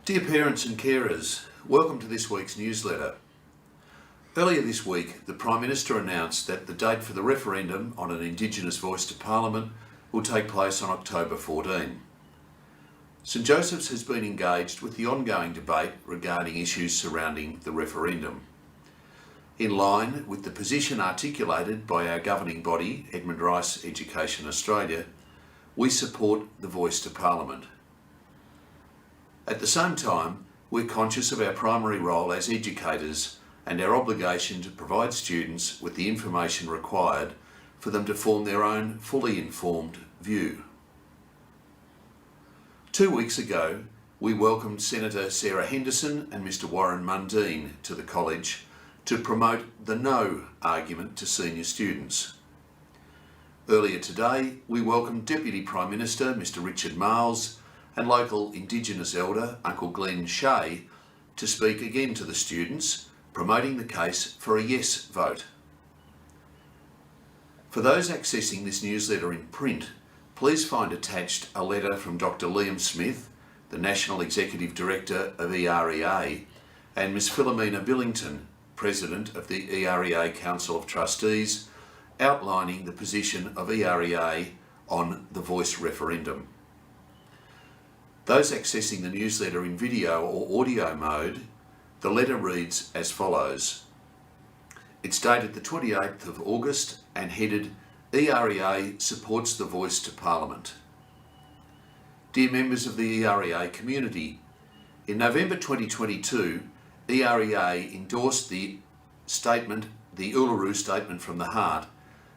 Dear parents and carers, welcome to this week's newsletter. Earlier this week, the Prime Minister announced that the date for the referendum on an Indigenous voice to Parliament will take place on October 14. St Joseph's has been engaged with the ongoing debate regarding issues surrounding the referendum. In line with the position articulated by our governing body, Edmund Rice Education Australia, we support the voice to Parliament. At the same time, we're conscious of our primary role as educators and our obligation to provide students with the information required for them to form their own fully informed view. 2 weeks ago, we welcomed Senator Sarah Henderson and Mr Warren Mundine to the college to promote the no argument to senior students. Earlier today, we welcomed Deputy Prime Minister Mr Richard Marles and local Indigenous elder Uncle Glenn Shea to speak again to the students, promoting the case for a yes vote. For those accessing this newsletter in print, please find attached a letter from Dr Liam Smith, the National Executive Director of EREA, and Ms Philomena Billington, President of the EREA Council of Trustees, outlining the position of EREA on the voice referendum. Those accessing the newsletter in video or audio mode, the letter reads as follows. It's dated the 28th of August and headed EREA supports the voice to Parliament. Dear members of the EREA community, in November 2022, EREA endorsed the Uluru Statement from the Heart,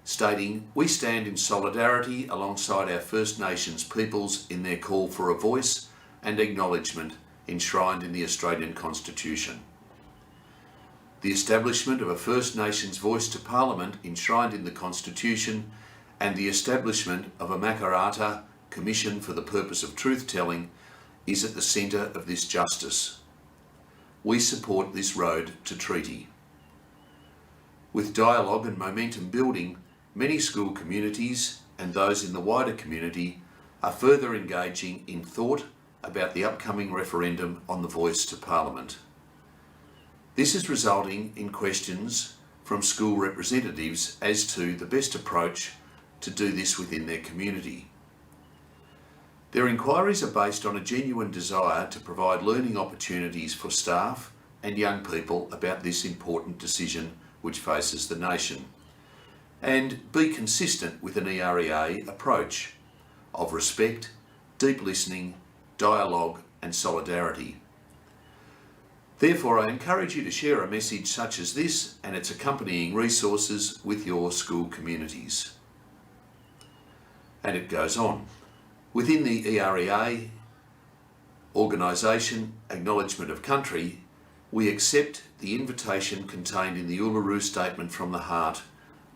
stating, "We stand in solidarity alongside our First Nations peoples in their call for a voice and acknowledgement enshrined in the Australian Constitution. The establishment of a First Nations voice to Parliament enshrined in the Constitution and the establishment of a Makarrata Commission for the purpose of truth-telling is at the centre of this justice. We support this road to treaty." With dialogue and momentum building, many school communities and those in the wider community are further engaging in thought about the upcoming referendum on the voice to Parliament. This is resulting in questions from school representatives as to the best approach to do this within their community. Their inquiries are based on a genuine desire to provide learning opportunities for staff and young people about this important decision which faces the nation, and be consistent with an EREA approach of respect, deep listening, dialogue and solidarity. Therefore, I encourage you to share a message such as this and its accompanying resources with your school communities. And it goes on. Within the EREA organisation Acknowledgement of Country, we accept the invitation contained in the Uluru Statement from the Heart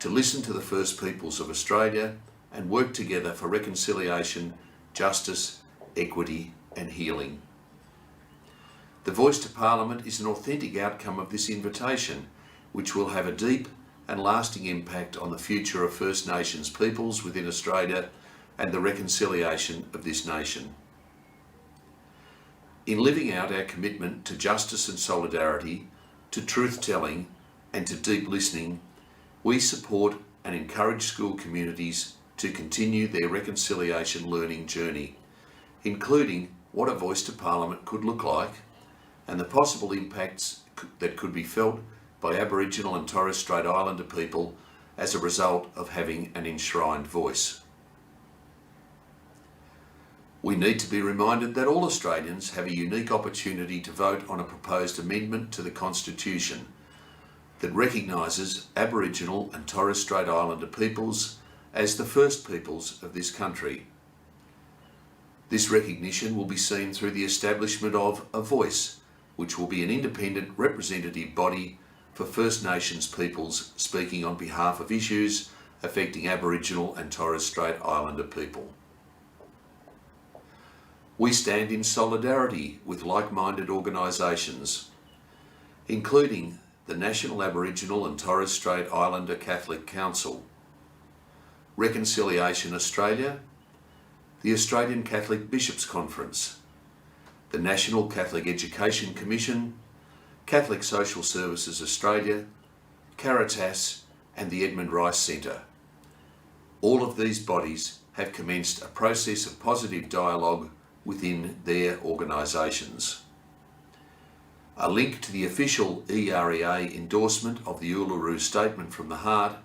to listen to the First Peoples of Australia and work together for reconciliation, justice, equity and healing. The voice to Parliament is an authentic outcome of this invitation, which will have a deep and lasting impact on the future of First Nations peoples within Australia and the reconciliation of this nation. In living out our commitment to justice and solidarity, to truth-telling and to deep listening, we support and encourage school communities to continue their reconciliation learning journey, including what a voice to Parliament could look like and the possible impacts that could be felt by Aboriginal and Torres Strait Islander people as a result of having an enshrined voice. We need to be reminded that all Australians have a unique opportunity to vote on a proposed amendment to the Constitution that recognises Aboriginal and Torres Strait Islander peoples as the first peoples of this country. This recognition will be seen through the establishment of a voice, which will be an independent representative body for First Nations peoples speaking on behalf of issues affecting Aboriginal and Torres Strait Islander people. We stand in solidarity with like-minded organisations, including the National Aboriginal and Torres Strait Islander Catholic Council, Reconciliation Australia, the Australian Catholic Bishops' Conference, the National Catholic Education Commission, Catholic Social Services Australia, Caritas and the Edmund Rice Centre. All of these bodies have commenced a process of positive dialogue within their organisations. A link to the official EREA endorsement of the Uluru Statement from the Heart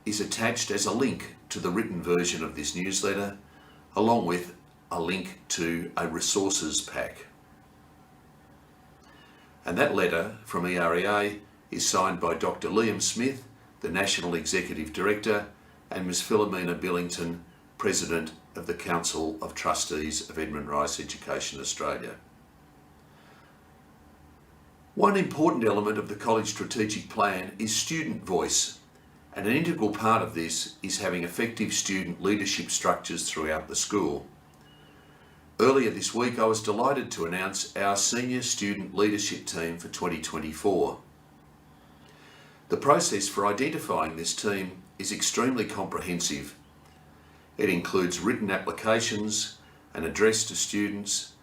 is attached as a link to the written version of this newsletter, along with a link to a resources pack. And that letter from EREA is signed by Dr. Liam Smith, the National Executive Director, and Ms. Philomena Billington, President of the Council of Trustees of Edmund Rice Education Australia. One important element of the college strategic plan is student voice, and an integral part of this is having effective student leadership structures throughout the school. Earlier this week, I was delighted to announce our senior student leadership team for 2024. The process for identifying this team is extremely comprehensive. It includes written applications, an address to students,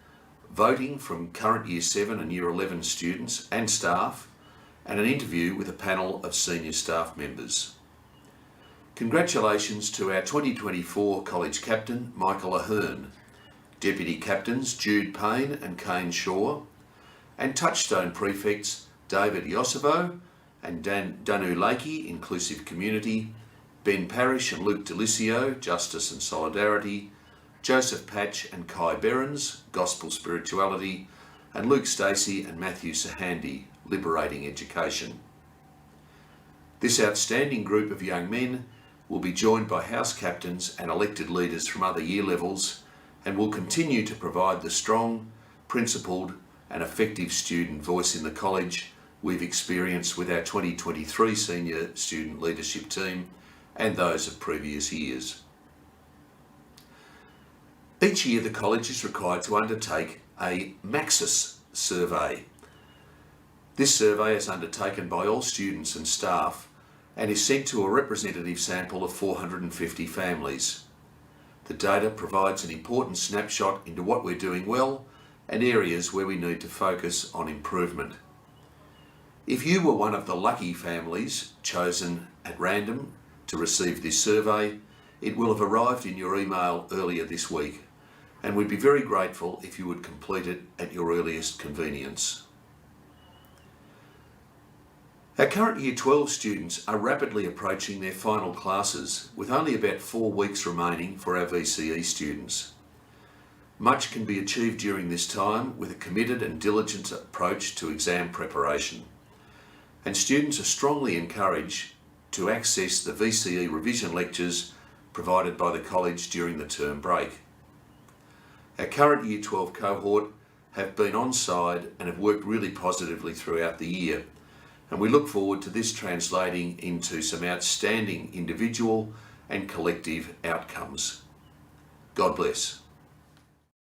voting from current Year 7 and Year 11 students and staff, and an interview with a panel of senior staff members. Congratulations to our 2024 College Captain, Michael Ahern, Deputy Captains Jude Payne and Kane Shaw, and Touchstone Prefects David Yosovo and Danu Lakey, Inclusive Community, Ben Parish and Luke Delicio, Justice and Solidarity, Joseph Patch and Kai Behrens, Gospel Spirituality, and Luke Stacey and Matthew Sahandi, Liberating Education. This outstanding group of young men will be joined by house captains and elected leaders from other year levels and will continue to provide the strong, principled and effective student voice in the college we've experienced with our 2023 senior student leadership team and those of previous years. Each year the college is required to undertake a Maxis survey. This survey is undertaken by all students and staff and is sent to a representative sample of 450 families. The data provides an important snapshot into what we're doing well and areas where we need to focus on improvement. If you were one of the lucky families chosen at random to receive this survey, it will have arrived in your email earlier this week, and we'd be very grateful if you would complete it at your earliest convenience. Our current Year 12 students are rapidly approaching their final classes, with only about 4 weeks remaining for our VCE students. Much can be achieved during this time with a committed and diligent approach to exam preparation, and students are strongly encouraged to access the VCE revision lectures provided by the college during the term break. Our current Year 12 cohort have been on side and have worked really positively throughout the year, and we look forward to this translating into some outstanding individual and collective outcomes. God bless.